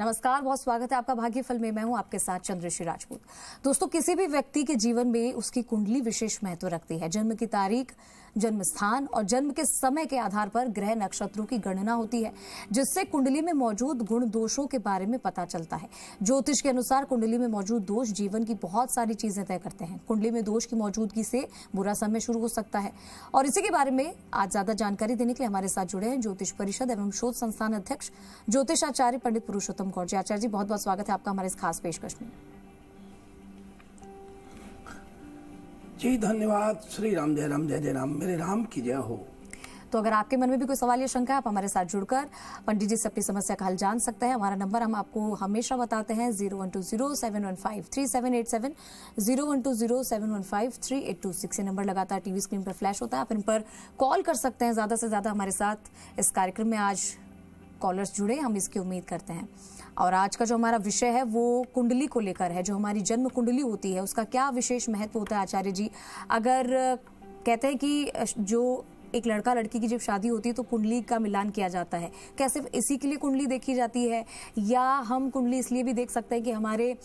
नमस्कार, बहुत स्वागत है आपका भाग्यफल में। मैं हूं आपके साथ चंद्रश्री राजपूत। दोस्तों, किसी भी व्यक्ति के जीवन में उसकी कुंडली विशेष महत्व रखती है। जन्म की तारीख, जन्म स्थान और जन्म के समय के आधार पर ग्रह नक्षत्रों की गणना होती है, जिससे कुंडली में मौजूद गुण दोषों के बारे में पता चलता है। ज्योतिष के अनुसार कुंडली में मौजूद दोष जीवन की बहुत सारी चीजें तय करते हैं। कुंडली में दोष की मौजूदगी से बुरा समय शुरू हो सकता है, और इसी के बारे में आज ज्यादा जानकारी देने के लिए हमारे साथ जुड़े हैं ज्योतिष परिषद एवं शोध संस्थान अध्यक्ष ज्योतिषाचार्य पंडित पुरुषोत्तम गौर जी। आचार्य जी, बहुत बहुत स्वागत है आपका हमारे इस खास पेशकश में। जी धन्यवाद। श्री राम, जय राम, जय जय राम, मेरे राम की जय हो। तो अगर आपके मन में भी कोई सवाल या शंका है, आप हमारे साथ जुड़कर पंडित जी से अपनी समस्या का हल जान सकते हैं। हमारा नंबर हम आपको हमेशा बताते हैं 0120-715-3787, 0120-715-3826। ये नंबर लगातार टीवी स्क्रीन पर फ्लैश होता है, आप इन पर कॉल कर सकते हैं। ज्यादा से ज्यादा हमारे साथ इस कार्यक्रम में आज कॉलर्स जुड़े, हम इसकी उम्मीद करते हैं। और आज का जो हमारा विषय है वो कुंडली को लेकर है। जो हमारी जन्म कुंडली होती है उसका क्या विशेष महत्व होता है आचार्य जी? अगर कहते हैं कि जो एक लड़का लड़की की जब शादी होती है तो कुंडली का मिलान किया जाता है, क्या सिर्फ इसी के लिए कुंडली देखी जाती है, या हम कुंडली इसलिए भी देख सकते हैं कि हमारे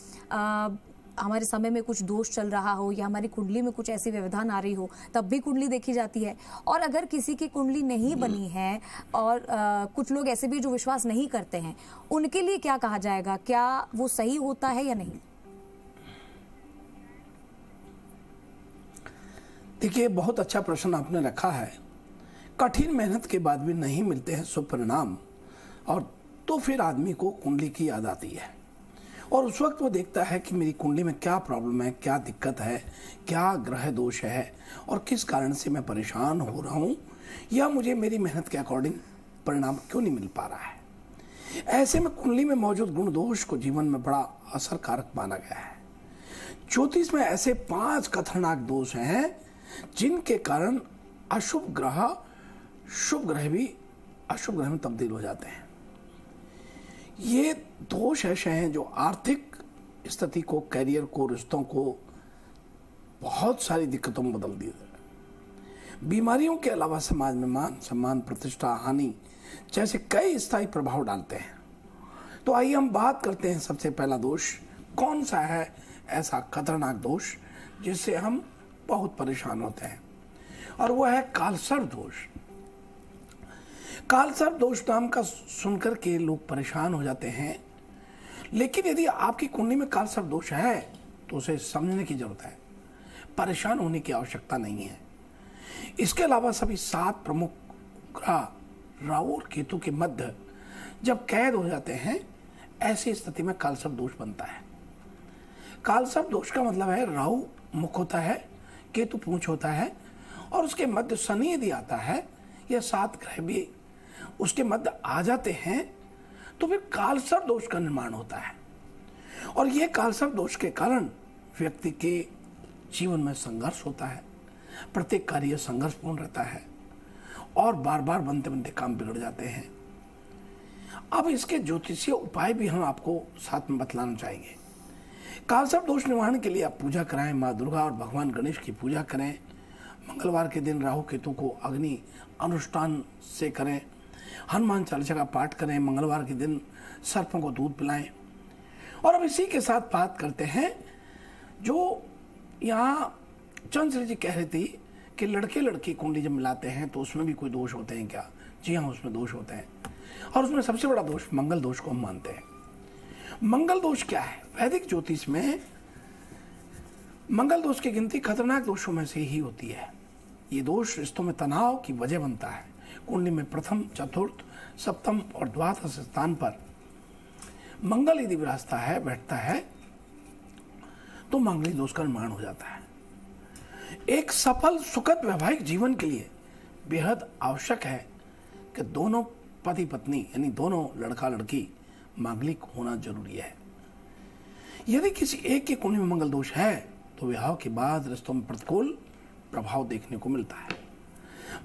समय में कुछ दोष चल रहा हो या हमारी कुंडली में कुछ ऐसी व्यवधान आ रही हो तब भी कुंडली देखी जाती है? और अगर किसी की कुंडली नहीं बनी है और कुछ लोग ऐसे भी जो विश्वास नहीं करते हैं, उनके लिए क्या कहा जाएगा? क्या वो सही होता है या नहीं? देखिए, बहुत अच्छा प्रश्न आपने रखा है। कठिन मेहनत के बाद भी नहीं मिलते हैं शुभ परिणाम, और तो फिर आदमी को कुंडली की याद आती है, और उस वक्त वो देखता है कि मेरी कुंडली में क्या प्रॉब्लम है, क्या दिक्कत है, क्या ग्रह दोष है, और किस कारण से मैं परेशान हो रहा हूँ, या मुझे मेरी मेहनत के अकॉर्डिंग परिणाम क्यों नहीं मिल पा रहा है। ऐसे में कुंडली में मौजूद गुण दोष को जीवन में बड़ा असरकारक माना गया है। ज्योतिष में ऐसे 5 खतरनाक दोष हैं जिनके कारण अशुभ ग्रह शुभ ग्रह भी अशुभ ग्रह में तब्दील हो जाते हैं। ये दोष ऐसे हैं जो आर्थिक स्थिति को, करियर को, रिश्तों को बहुत सारी दिक्कतों में बदल दिए। बीमारियों के अलावा समाज में मान सम्मान, प्रतिष्ठा हानि जैसे कई स्थायी प्रभाव डालते हैं। तो आइए हम बात करते हैं। सबसे पहला दोष कौन सा है, ऐसा खतरनाक दोष जिससे हम बहुत परेशान होते हैं, और वह है कालसर्प दोष। कालसर्प दोष नाम का सुनकर के लोग परेशान हो जाते हैं, लेकिन यदि आपकी कुंडली में कालसर्प दोष है तो उसे समझने की जरूरत है, परेशान होने की आवश्यकता नहीं है। इसके अलावा सभी 7 प्रमुख ग्रह राहु और केतु के मध्य जब कैद हो जाते हैं, ऐसी स्थिति में कालसर्प दोष बनता है। कालसर्प दोष का मतलब है राहु मुख होता है, केतु पूंछ होता है, और उसके मध्य शनि यदि आता है, या 7 ग्रह भी उसके मध्य आ जाते हैं, तो फिर कालसर्प दोष का निर्माण होता है। और यह कालसर्प दोष के कारण व्यक्ति के जीवन में संघर्ष होता है, प्रत्येक कार्य संघर्षपूर्ण रहता है, और बार बार बनते बनते काम बिगड़ जाते हैं। अब इसके ज्योतिषीय उपाय भी हम आपको साथ में बतलाना चाहेंगे। कालसर्प दोष निवारण के लिए आप पूजा कराएं, माँ दुर्गा और भगवान गणेश की पूजा करें। मंगलवार के दिन राहु केतु को अग्नि अनुष्ठान से करें। हनुमान चालीसा का पाठ करें। मंगलवार के दिन सर्पों को दूध पिलाएं। और अब इसी के साथ बात करते हैं, जो यहाँ चंद्र जी कह रही थी कि लड़के लड़की कुंडली जब मिलाते हैं तो उसमें भी कोई दोष होते हैं क्या? जी हाँ, उसमें दोष होते हैं, और उसमें सबसे बड़ा दोष मंगल दोष को हम मानते हैं। मंगल दोष क्या है? वैदिक ज्योतिष में मंगल दोष की गिनती खतरनाक दोषों में से ही होती है। ये दोष रिश्तों में तनाव की वजह बनता है। कुंडली में प्रथम, चतुर्थ, सप्तम और द्वादश स्थान पर मंगल यदि विराजता है, बैठता है, तो मांगलिक दोष का निर्माण हो जाता है। एक सफल सुखद वैवाहिक जीवन के लिए बेहद आवश्यक है कि दोनों पति पत्नी यानी दोनों लड़का लड़की मांगलिक होना जरूरी है। यदि किसी एक की कुंडली में मंगल दोष है तो विवाह के बाद रिश्तों में प्रतिकूल प्रभाव देखने को मिलता है।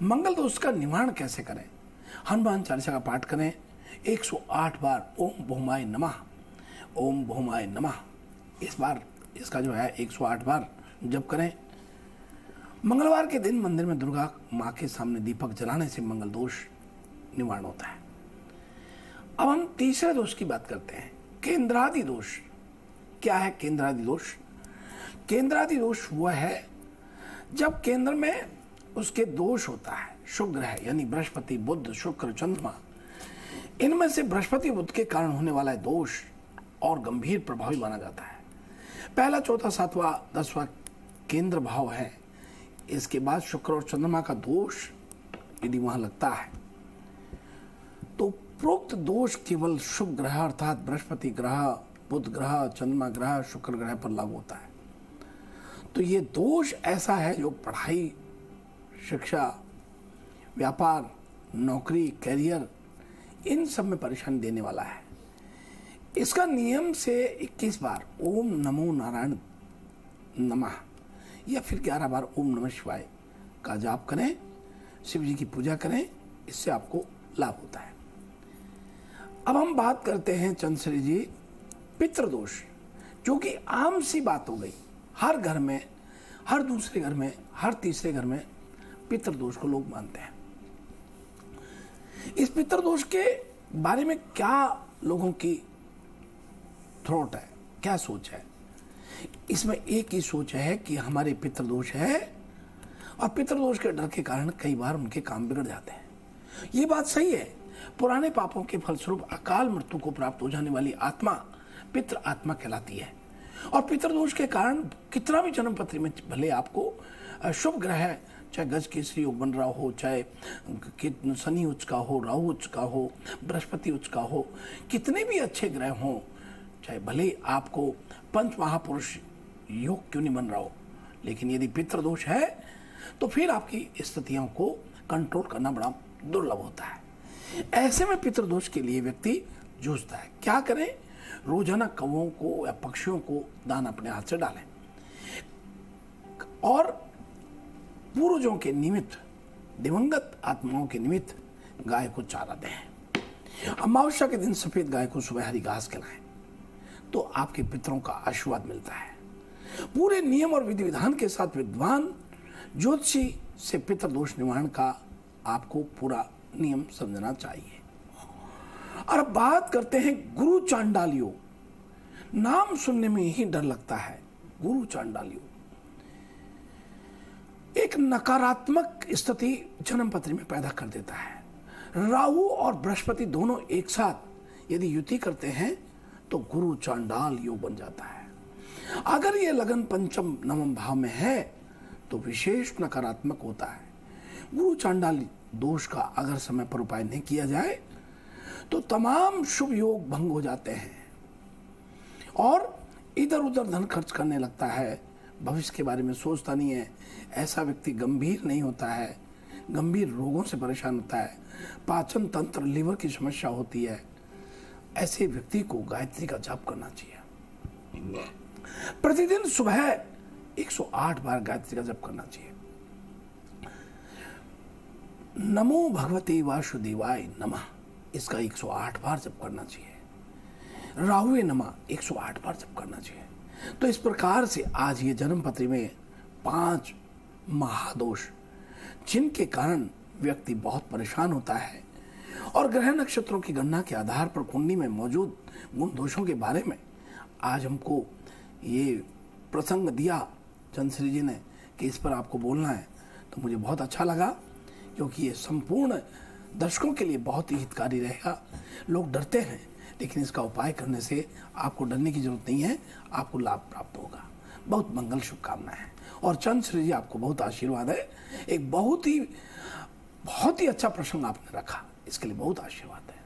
मंगल दोष का निवारण कैसे करें? हनुमान चालीसा का पाठ करें 108 बार। ओम बहुमाय नमः, ओम बहुमाय नमः। इस बार इसका जो है 108 बार जप करें। मंगलवार के दिन मंदिर में दुर्गा माँ के सामने दीपक जलाने से मंगल दोष निवारण होता है। अब हम तीसरे दोष की बात करते हैं। केंद्रादि दोष। क्या है केंद्रादि दोष? केंद्रादि दोष वह है जब केंद्र में उसके दोष होता है, शुभ ग्रह यानी बृहस्पति, बुध, शुक्र, चंद्रमा, इनमें से बृहस्पति बुध के कारण होने वाला है दोष और गंभीर प्रभावी माना जाता है। पहला, चौथा, सातवां, 10वां केंद्र भाव है। इसके बाद शुक्र और चंद्रमा का दोष यदि वहां लगता है तो प्रोक्त दोष केवल शुभ ग्रह अर्थात बृहस्पति ग्रह, बुध ग्रह, चंद्रमा ग्रह, शुक्र ग्रह पर लागू होता है। तो ये दोष ऐसा है जो पढ़ाई, शिक्षा, व्यापार, नौकरी, कैरियर, इन सब में परेशानी देने वाला है। इसका नियम से 21 बार ओम नमो नारायण नमः या फिर 11 बार ओम नमः शिवाय का जाप करें, शिव जी की पूजा करें, इससे आपको लाभ होता है। अब हम बात करते हैं चंद्रश्री जी पितृदोष, जो कि आम सी बात हो गई। हर घर में, हर दूसरे घर में, हर तीसरे घर में पितृदोष को लोग मानते हैं। इस पितृदोष के बारे में क्या लोगों की थॉट है, क्या सोच है? इसमें एक ही सोच है कि हमारे पितृदोष है और पितृदोष के डर के कारण कई बार उनके काम बिगड़ जाते हैं। ये बात सही है। पुराने पापों के फलस्वरूप अकाल मृत्यु को प्राप्त हो जाने वाली आत्मा पितृ आत्मा कहलाती है। और पितृदोष के कारण कितना भी जन्म पत्री में भले आपको शुभ ग्रह, चाहे गज केसरी योग बन रहा हो, चाहे शनि उच्च का हो, राहु उच्च का हो, बृहस्पति उच्च का हो, कितने भी अच्छे ग्रह हों, चाहे भले आपको पंच महापुरुष योग क्यों नहीं बन रहा हो, लेकिन यदि पितृदोष है तो फिर आपकी स्थितियों को कंट्रोल करना बड़ा दुर्लभ होता है। ऐसे में पितृदोष के लिए व्यक्ति जूझता है। क्या करें? रोजाना कौवों को या पक्षियों को दान अपने हाथ से डालें और पूर्वजों के निमित्त, दिवंगत आत्माओं के निमित्त गाय को चारा दें। अमावस्या के दिन सफेद गाय को सुबह हरी घास खिलाएं तो आपके पितरों का आशीर्वाद मिलता है। पूरे नियम और विधि विधान के साथ विद्वान ज्योतिषी से पितृदोष निवारण का आपको पूरा नियम समझना चाहिए। और अब बात करते हैं गुरु चांडालियों। नाम सुनने में ही डर लगता है। गुरु चांडालियों एक नकारात्मक स्थिति जन्म पत्री में पैदा कर देता है। राहु और बृहस्पति दोनों एक साथ यदि युति करते हैं तो गुरु चांडाल योग बन जाता है। अगर ये लगन पंचम नवम भाव में है तो विशेष नकारात्मक होता है। गुरु चांडाल दोष का अगर समय पर उपाय नहीं किया जाए तो तमाम शुभ योग भंग हो जाते हैं और इधर उधर धन खर्च करने लगता है, भविष्य के बारे में सोचता नहीं है। ऐसा व्यक्ति गंभीर नहीं होता है, गंभीर रोगों से परेशान होता है, पाचन तंत्र, लीवर की समस्या होती है। ऐसे व्यक्ति को गायत्री का जाप करना चाहिए। प्रतिदिन सुबह 108 बार गायत्री का जाप करना चाहिए। नमो भगवते वासुदेवाय नमः, इसका 108 बार जप करना चाहिए। राहुवे नमः 108 बार जप करना चाहिए। तो इस प्रकार से आज ये जन्म पत्री में 5 महादोष जिनके कारण व्यक्ति बहुत परेशान होता है और ग्रह नक्षत्रों की गणना के आधार पर कुंडली में मौजूद गुण दोषों के बारे में आज हमको ये प्रसंग दिया चंद्रश्री जी ने कि इस पर आपको बोलना है, तो मुझे बहुत अच्छा लगा, क्योंकि ये संपूर्ण दर्शकों के लिए बहुत ही हितकारी रहेगा। लोग डरते हैं, लेकिन इसका उपाय करने से आपको डरने की जरूरत नहीं है, आपको लाभ प्राप्त होगा। बहुत मंगल शुभकामनाएं और चंद्रश्री जी आपको बहुत आशीर्वाद है। एक बहुत ही अच्छा प्रसंग आपने रखा, इसके लिए बहुत आशीर्वाद है।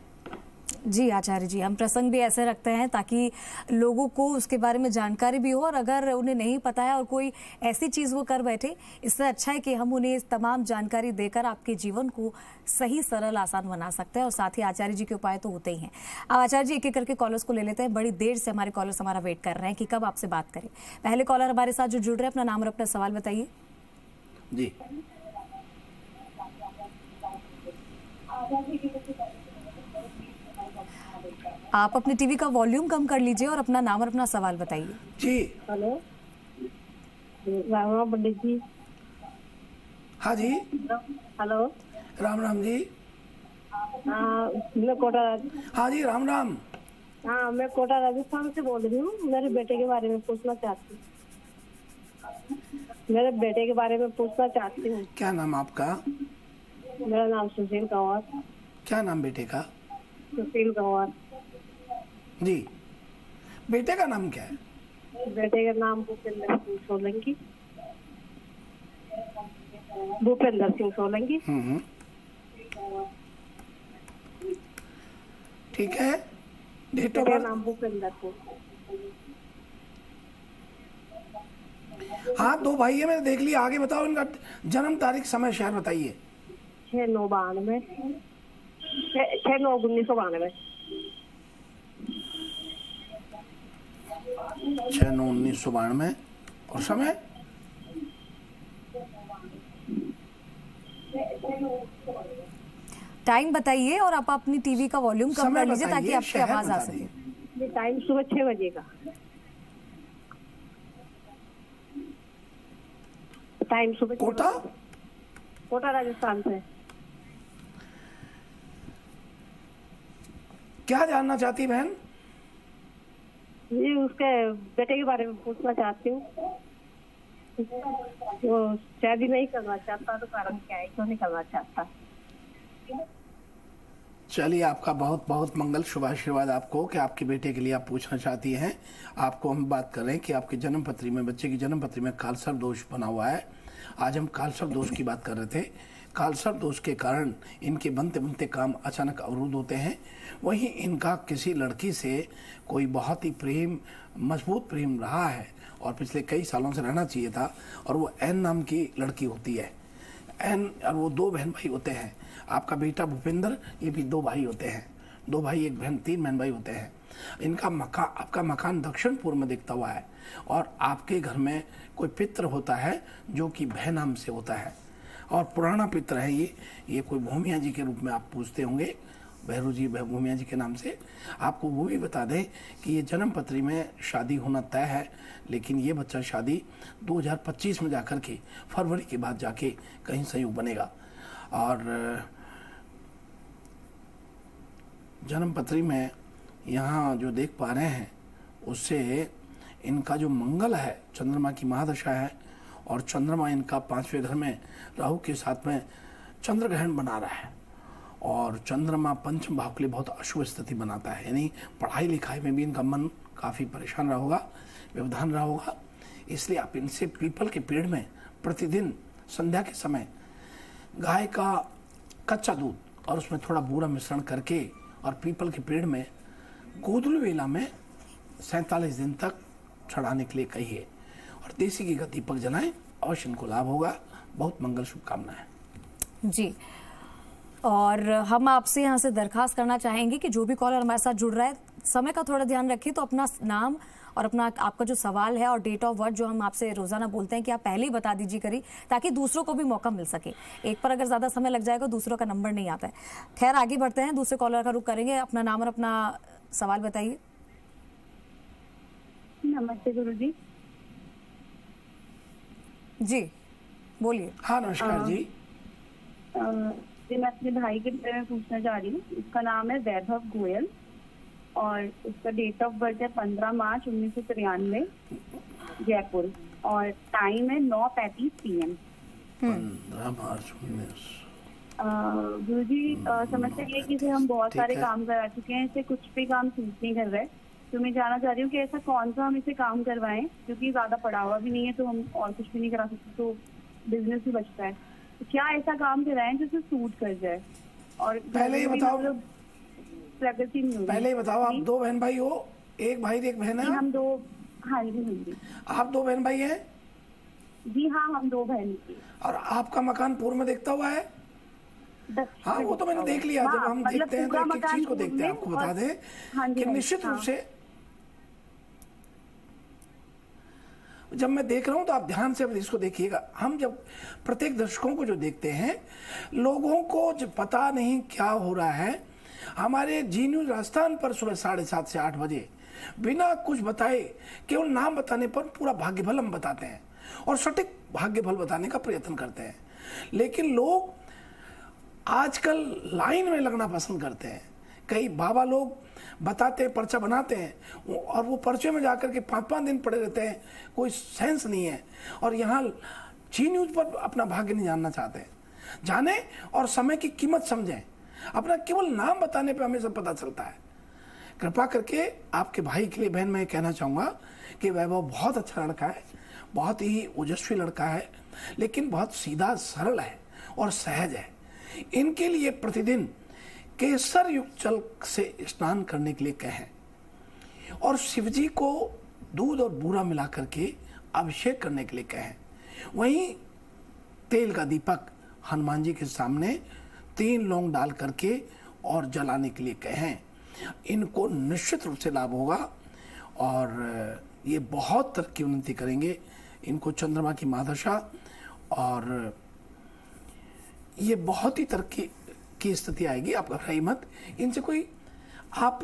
जी आचार्य जी, हम प्रसंग भी ऐसे रखते हैं ताकि लोगों को उसके बारे में जानकारी भी हो, और अगर उन्हें नहीं पता है और कोई ऐसी चीज वो कर बैठे, इससे अच्छा है कि हम उन्हें तमाम जानकारी देकर आपके जीवन को सही, सरल, आसान बना सकते हैं। और साथ ही आचार्य जी के उपाय तो होते ही हैं। अब आचार्य जी एक एक करके कॉलर्स को ले लेते हैं। बड़ी देर से हमारे कॉलर्स हमारा वेट कर रहे हैं कि कब आपसे बात करें। पहले कॉलर हमारे साथ जो जुड़ रहे हैं, अपना नाम और अपना सवाल बताइए। जी आप अपने टीवी का वॉल्यूम कम कर लीजिए और अपना नाम और अपना सवाल बताइए। जी हेलो, राम राम पंडित जी। हाँ जी, हेलो, राम राम जी। कोटा। हाँ जी, राम राम। हाँ, मैं कोटा राजस्थान से बोल रही हूँ। मेरे बेटे के बारे में पूछना चाहती हूँ। मेरे बेटे के बारे में पूछना चाहती हूँ। क्या नाम आपका? मेरा नाम सुशील कंवर। क्या नाम बेटे का? सुशील कंवर। जी, बेटे का नाम क्या है? बेटे का नाम भूपेंद्र सिंह सोलंकी। भूपेंद्र सिंह सोलंकी। ठीक है। डेट ऑफ मेरा बर्थ? नाम भूपेंद्र सिंह। हाँ, 2 भाई है, मैंने देख लिया। आगे बताओ इनका जन्म तारीख, समय, शहर बताइए। 6/9/92। 6/9/1992। 6/9/1992। और समय? टाइम बताइए और आप अपनी टीवी का वॉल्यूम कम समय कर लीजिए ताकि बताइए, आपकी शहर आवाज आ बता सके। ये टाइम सुबह 6 बजे का। टाइम सुबह 6 कोटा? बजे। कोटा राजस्थान से। क्या जानना चाहती बहन? जी, उसके बेटे के बारे में पूछना चाहती हूँ। वो शादी नहीं करना चाहता, तो कारण क्या है, क्यों नहीं करना चाहता? चलिए, आपका बहुत बहुत मंगल, शुभ आशीर्वाद आपको कि आपके बेटे के लिए आप पूछना चाहती हैं। आपको हम बात कर रहे हैं कि आपकी जन्म पत्री में, बच्चे की जन्म पत्री में कालसर्प दोष बना हुआ है। आज हम कालसर्प दोष की बात कर रहे थे। कालसर्प दोष के कारण इनके बनते बनते काम अचानक अवरुद्ध होते हैं। वहीं इनका किसी लड़की से कोई बहुत ही प्रेम, मजबूत प्रेम रहा है और पिछले कई सालों से रहना चाहिए था, और वो एन नाम की लड़की होती है। एन, और वो 2 बहन भाई होते हैं। आपका बेटा भूपेंद्र, ये भी 2 भाई होते हैं। 2 भाई 1 बहन, 3 बहन भाई होते हैं। इनका मकान, आपका मकान दक्षिण पूर्व में दिखता हुआ है, और आपके घर में कोई पित्र होता है जो कि भय नाम से होता है, और पुराना पित्र है ये कोई भूमिया जी के रूप में आप पूछते होंगे, भैरू जी, भूमिया जी के नाम से। आपको वो भी बता दें कि ये जन्म पत्री में शादी होना तय है, लेकिन ये बच्चा शादी 2025 में जाकर के फरवरी के बाद जाके कहीं संयोग बनेगा। और जन्म पत्री में यहाँ जो देख पा रहे हैं उससे इनका जो मंगल है, चंद्रमा की महादशा है, और चंद्रमा इनका 5वें घर में राहु के साथ में चंद्र ग्रहण बना रहा है, और चंद्रमा पंचम भाव के लिए बहुत अशुभ स्थिति बनाता है। यानी पढ़ाई लिखाई में भी इनका मन काफ़ी परेशान रहा होगा, व्यवधान रहा होगा। इसलिए आप इनसे पीपल के पेड़ में प्रतिदिन संध्या के समय गाय का कच्चा दूध और उसमें थोड़ा बूरा मिश्रण करके और पीपल के पेड़ में गोधूली वेला में 47 दिन तक चढ़ाने के लिए कहिए, और देसी घी का दीपक जलाएं, अवश्य इनको लाभ होगा। बहुत मंगल शुभकामनाएं जी। और हम आपसे यहाँ से दरखास्त करना चाहेंगे कि जो भी कॉलर हमारे साथ जुड़ रहा है, समय का थोड़ा ध्यान रखिए, तो अपना नाम और अपना आपका जो सवाल है और डेट ऑफ बर्थ जो हम आपसे रोजाना बोलते हैं कि आप पहले ही बता दीजिए करी, ताकि दूसरों को भी मौका मिल सके। एक पर अगर ज्यादा समय लग जाएगा दूसरों का नंबर नहीं आता है। खैर, आगे बढ़ते हैं, दूसरे कॉलर का रुख करेंगे। अपना नाम और अपना सवाल बताइए। नमस्ते गुरुजी। जी बोलिए। हाँ नमस्कार जी। जी, मैं अपने भाई के बारे में पूछना चाह रही हूँ। उसका नाम है वैभव गोयल, और उसका डेट ऑफ बर्थ है 15 मार्च 1993, जयपुर, और टाइम है 9:35 PM। 15 मार्च 19। गुरुजी, समस्या ये है कि इसे हम बहुत सारे काम करा चुके हैं, इसे कुछ भी काम सूट नहीं कर रहा है। तो मैं जानना चाह रही हूँ कि ऐसा कौन सा हम इसे काम करवाएं, क्योंकि ज्यादा पढ़ा हुआ भी नहीं है, तो हम और कुछ भी नहीं करा सकते, तो बिजनेस भी बचता है। तो क्या ऐसा काम कराएं जिससे सूट कर जाए? और पहले ये बताओ, प्रगति नहीं होगी। पहले ये बताओ, आप 2 बहन भाई हो? 1 भाई 1 बहन है? हम 2। हाँ जी, हाँ जी। आप 2 बहन भाई हैं? जी हाँ, हम 2 बहन थी। और आपका मकान पूर्व में देखता हुआ है? हाँ, वो तो मैंने देख लिया। जब हम देखते हैं तो एक चीज को देखते हैं, आपको बता दें कि निश्चित रूप से जब मैं देख रहा हूं तो आप ध्यान से इसको देखिएगा। हम जब प्रत्येक दर्शकों को जो देखते हैं, लोगों को जो पता नहीं क्या हो रहा है, हमारे जी न्यूज राजस्थान पर सुबह 7:30 से 8 बजे बिना कुछ बताए, केवल नाम बताने पर पूरा भाग्यफल हम बताते हैं और सटीक भाग्यफल बताने का प्रयत्न करते हैं। लेकिन लोग आजकल लाइन में लगना पसंद करते हैं कई बाबा लोग बताते हैं, पर्चा बनाते हैं और वो पर्चे में जाकर के 5-5 दिन पड़े रहते हैं, कोई सेंस नहीं है। और यहाँ जी न्यूज पर अपना भाग्य नहीं जानना चाहते। जाने और समय की कीमत समझें। अपना केवल नाम बताने पे हमें सब पता चलता है। कृपा करके आपके भाई के लिए बहन मैं कहना चाहूँगा कि वैभव बहुत अच्छा लड़का है, बहुत ही ओजस्वी लड़का है, लेकिन बहुत सीधा सरल है और सहज है। इनके लिए प्रतिदिन केसर युक्त जल से स्नान करने के लिए कहें और शिवजी को दूध और बूरा मिला करके अभिषेक करने के लिए कहें। वहीं तेल का दीपक हनुमान जी के सामने 3 लौंग डाल करके और जलाने के लिए कहें। इनको निश्चित रूप से लाभ होगा और ये बहुत तरक्की उन्नति करेंगे। इनको चंद्रमा की महादशा और ये बहुत ही तरक्की की स्थिति आएगी। आप घबराइए मत। इनसे कोई आप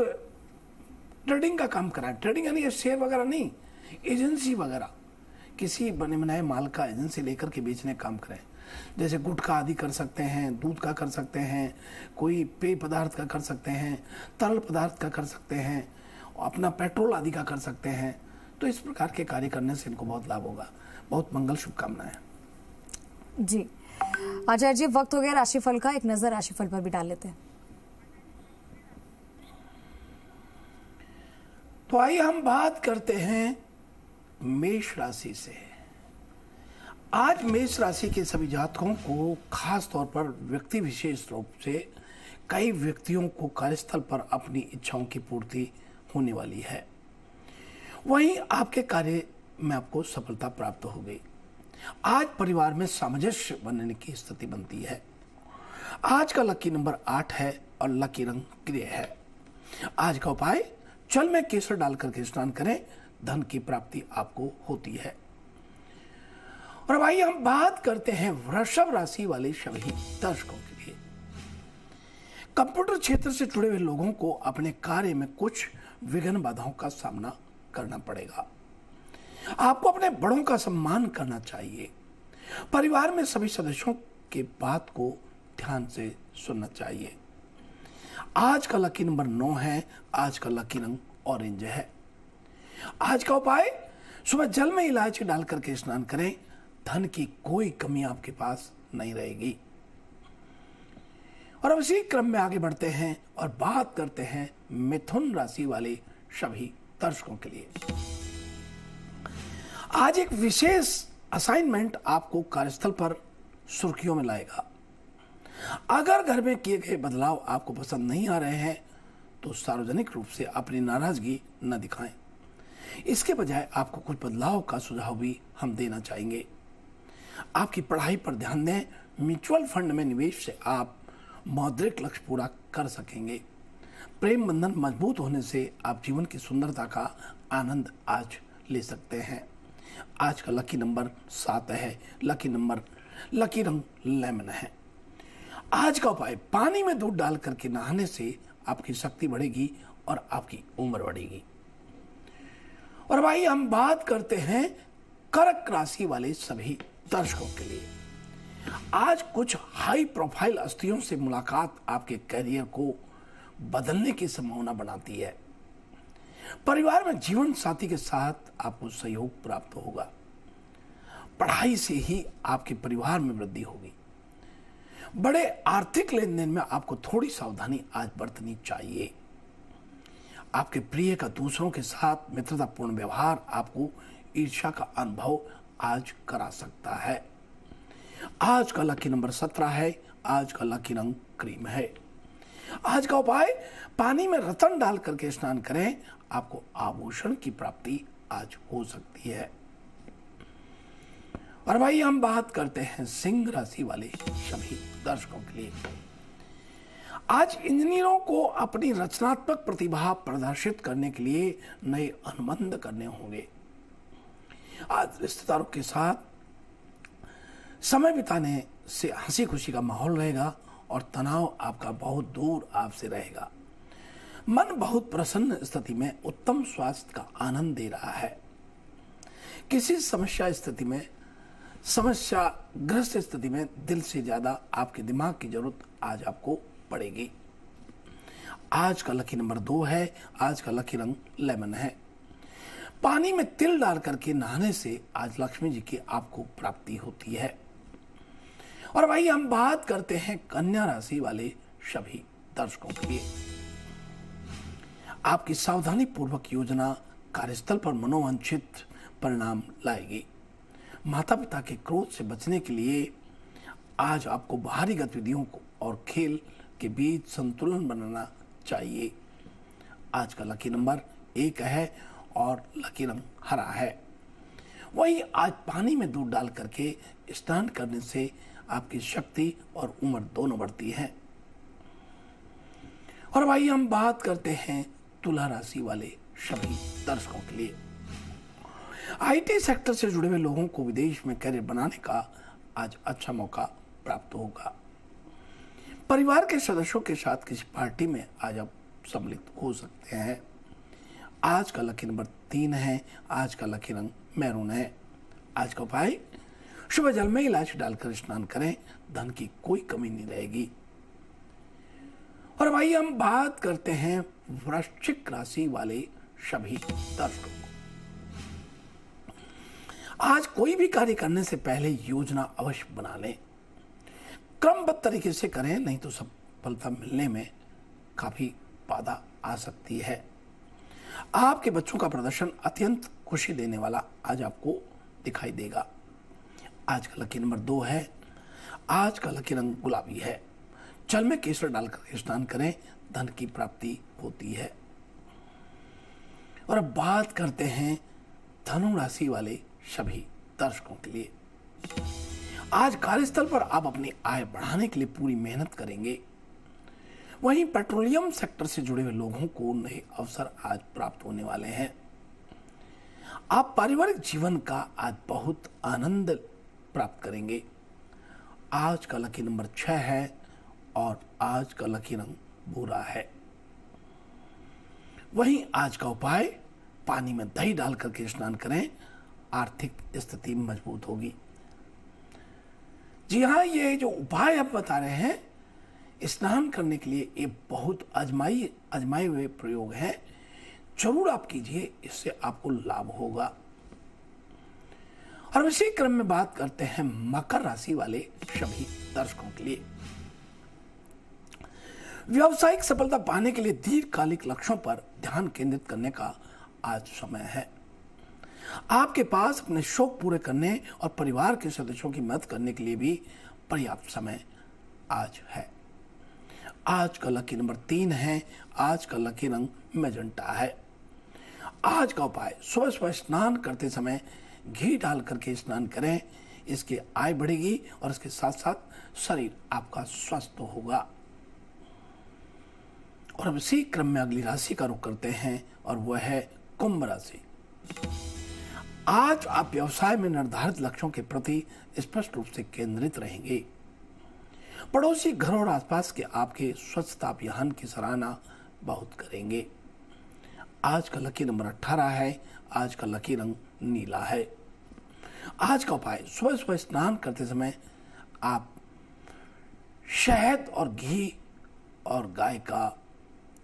ट्रेडिंग का काम कराएं, ट्रेडिंग यानी ये शेयर वगैरह नहीं, एजेंसी वगैरह, किसी बने बनाए माल का एजेंसी लेकर के बेचने का काम करें। जैसे गुटखा आदि कर सकते हैं, दूध का कर सकते हैं, कोई पेय पदार्थ का कर सकते हैं, तरल पदार्थ का कर सकते हैं, अपना पेट्रोल आदि का कर सकते हैं। तो इस प्रकार के कार्य करने से इनको बहुत लाभ होगा। बहुत मंगल शुभकामनाएं जी। आचार्य जी, वक्त हो गया राशिफल का, एक नजर राशिफल पर भी डाल लेते हैं। तो आइए हम बात करते हैं मेष राशि से। आज मेष राशि के सभी जातकों को खास तौर पर व्यक्ति विशेष रूप से कई व्यक्तियों को कार्यस्थल पर अपनी इच्छाओं की पूर्ति होने वाली है। वहीं आपके कार्य में आपको सफलता प्राप्त हो गई। आज परिवार में सामंजस्य बनने की स्थिति बनती है। आज का लकी नंबर 8 है और लकी रंग ग्रे है। आज का उपाय, जल में केसर डालकर के स्नान करें, धन की प्राप्ति आपको होती है। और भाई हम बात करते हैं वृषभ राशि वाले सभी दर्शकों के लिए। कंप्यूटर क्षेत्र से जुड़े हुए लोगों को अपने कार्य में कुछ विघ्न बाधाओं का सामना करना पड़ेगा। आपको अपने बड़ों का सम्मान करना चाहिए। परिवार में सभी सदस्यों के बात को ध्यान से सुनना चाहिए। आज का लकी नंबर 9 है। आज का लकी रंग ऑरेंज है। आज का उपाय, सुबह जल में इलायची डाल करके स्नान करें, धन की कोई कमी आपके पास नहीं रहेगी। और अब इसी क्रम में आगे बढ़ते हैं और बात करते हैं मिथुन राशि वाले सभी दर्शकों के लिए। आज एक विशेष असाइनमेंट आपको कार्यस्थल पर सुर्खियों में लाएगा। अगर घर में किए गए बदलाव आपको पसंद नहीं आ रहे हैं तो सार्वजनिक रूप से अपनी नाराजगी न दिखाएं। इसके बजाय आपको कुछ बदलाव का सुझाव भी हम देना चाहेंगे। आपकी पढ़ाई पर ध्यान दें। म्यूचुअल फंड में निवेश से आप मौद्रिक लक्ष्य पूरा कर सकेंगे। प्रेम बंधन मजबूत होने से आप जीवन की सुंदरता का आनंद आज ले सकते हैं। आज का लकी नंबर 7 है। लकी रंग लेमन है। आज का उपाय, पानी में दूध डाल करके नहाने से आपकी शक्ति बढ़ेगी और आपकी उम्र बढ़ेगी। और भाई हम बात करते हैं कर्क राशि वाले सभी दर्शकों के लिए। आज कुछ हाई प्रोफाइल हस्तियों से मुलाकात आपके करियर को बदलने की संभावना बनाती है। परिवार में जीवन साथी के साथ आपको सहयोग प्राप्त होगा। पढ़ाई से ही आपके परिवार में वृद्धि होगी। बड़े आर्थिक लेन देन में आपको थोड़ी सावधानी आज बरतनी चाहिए। आपके प्रिय का दूसरों के साथ मित्रतापूर्ण व्यवहार आपको ईर्ष्या का अनुभव आज करा सकता है। आज का लकी नंबर 17 है। आज का लकी रंग क्रीम है। आज का उपाय, पानी में रतन डाल करके स्नान करें, आपको आभूषण की प्राप्ति आज हो सकती है। और भाई हम बात करते हैं सिंह राशि वाले सभी दर्शकों के लिए। आज इंजीनियरों को अपनी रचनात्मक प्रतिभा प्रदर्शित करने के लिए नए अनुबंध करने होंगे। आज रिश्तेदारों के साथ समय बिताने से हंसी खुशी का माहौल रहेगा और तनाव आपका बहुत दूर आपसे रहेगा। मन बहुत प्रसन्न स्थिति में उत्तम स्वास्थ्य का आनंद दे रहा है। किसी समस्याग्रस्त स्थिति में दिल से ज्यादा आपके दिमाग की जरूरत आज आपको पड़ेगी। आज का लकी नंबर 2 है। आज का लकी रंग लेमन है। पानी में तिल डाल करके नहाने से आज लक्ष्मी जी की आपको प्राप्ति होती है। और भाई हम बात करते हैं कन्या राशि वाले सभी दर्शकों के लिए। आपकी सावधानी पूर्वक योजना कार्यस्थल पर मनोवांछित परिणाम लाएगी। माता पिता के क्रोध से बचने के लिए आज आपको बाहरी गतिविधियों को और खेल के बीच संतुलन बनाना चाहिए। आज का लकी नंबर 1 है और लकी रंग हरा है। वही आज पानी में दूध डाल करके स्नान करने से आपकी शक्ति और उम्र दोनों बढ़ती है। और भाई हम बात करते हैं तुला राशि वाले सभी दर्शकों के लिए। आईटी सेक्टर से जुड़े हुए लोगों को विदेश में करियर बनाने का आज अच्छा मौका प्राप्त होगा। परिवार के सदस्यों के साथ किसी पार्टी में आज आप सम्मिलित हो सकते हैं। आज का लकी नंबर 3 है। आज का लकी रंग मैरून है। आज का उपाय सुबह जल में इलायची डालकर स्नान करें, धन की कोई कमी नहीं रहेगी। और भाई हम बात करते हैं वृश्चिक राशि वाले सभी दर्शकों को। आज कोई भी कार्य करने से पहले योजना अवश्य बना लें, क्रमबद्ध तरीके से करें, नहीं तो सफलता मिलने में काफी बाधा आ सकती है। आपके बच्चों का प्रदर्शन अत्यंत खुशी देने वाला आज आपको दिखाई देगा। आज का लकी नंबर 2 है। आज का लकी रंग गुलाबी है। जल में केसर डालकर स्नान करें, धन की प्राप्ति होती है। और अब बात करते हैं धनु राशि वाले सभी दर्शकों के लिए। आज कार्यस्थल पर आप अपनी आय बढ़ाने के लिए पूरी मेहनत करेंगे। वहीं पेट्रोलियम सेक्टर से जुड़े हुए लोगों को नए अवसर आज प्राप्त होने वाले हैं। आप पारिवारिक जीवन का आज बहुत आनंद प्राप्त करेंगे। आज का लकी नंबर 6 है और आज का लकी रंग भूरा है। वहीं आज का उपाय पानी में दही डाल करके स्नान करें, आर्थिक स्थिति मजबूत होगी। जी हाँ, ये जो उपाय आप बता रहे हैं स्नान करने के लिए, ये बहुत आजमाए हुए प्रयोग हैं। जरूर आप कीजिए, इससे आपको लाभ होगा। और इसी क्रम में बात करते हैं मकर राशि वाले सभी दर्शकों के लिए। व्यावसायिक सफलता पाने के लिए दीर्घकालिक लक्ष्यों पर ध्यान केंद्रित करने का आज समय है। आपके पास अपने शौक पूरे करने और परिवार के सदस्यों की मदद करने के लिए भी पर्याप्त समय आज है। आज का लकी नंबर 3 है। आज का लकी रंग मैजेंटा है। आज का उपाय सुबह सुबह स्नान करते समय घी डाल करके स्नान करें, इसकी आय बढ़ेगी और इसके साथ साथ शरीर आपका स्वस्थ होगा। और अब इसी क्रम में अगली राशि का रुख करते हैं और वह है कुंभ राशि। आज आप व्यवसाय में निर्धारित लक्ष्यों के प्रति स्पष्ट रूप से केंद्रित रहेंगे। पड़ोसी घर और आसपास के आपके स्वच्छता अभियान की सराहना बहुत करेंगे। आज का लकी नंबर 18 है। आज का लकी रंग नीला है। आज का उपाय सुबह सुबह स्नान करते समय आप शहद और घी और गाय का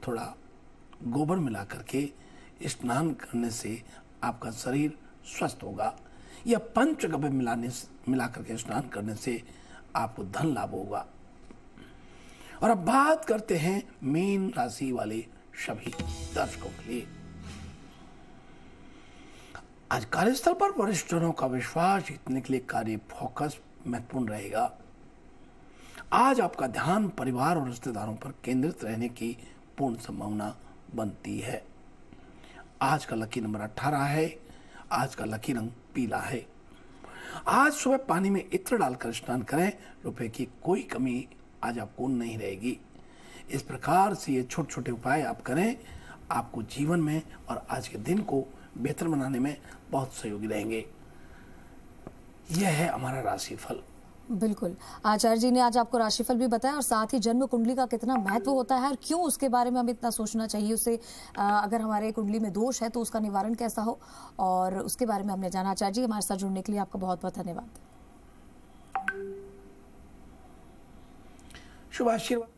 थोड़ा गोबर मिला करके स्नान करने से आपका शरीर स्वस्थ होगा। या पंचगव्य मिला करके स्नान करने से आपको धन लाभ होगा। और अब बात करते हैं मीन राशि वाले सभी दर्शकों के लिए। आज कार्यस्थल पर वरिष्ठजनों का विश्वास जीतने के लिए कार्य फोकस महत्वपूर्ण रहेगा। आज आपका ध्यान परिवार और रिश्तेदारों पर केंद्रित रहने की पूर्ण संभावना बनती है। आज का लकी नंबर 18 है। आज का लकी रंग पीला है। आज सुबह पानी में इत्र डालकर स्नान करें, रुपए की कोई कमी आज आपको नहीं रहेगी। इस प्रकार से ये छोटे छोटे उपाय आप करें, आपको जीवन में और आज के दिन को बेहतर बनाने में बहुत सहयोगी रहेंगे। यह है हमारा राशिफल। बिल्कुल, आचार्य जी ने आज आपको राशिफल भी बताया और साथ ही जन्म कुंडली का कितना महत्व होता है और क्यों उसके बारे में हमें इतना सोचना चाहिए। उसे अगर हमारे कुंडली में दोष है तो उसका निवारण कैसा हो, और उसके बारे में हमने जाना। आचार्य जी, हमारे साथ जुड़ने के लिए आपका बहुत बहुत धन्यवाद। शुभ आशीर्वाद।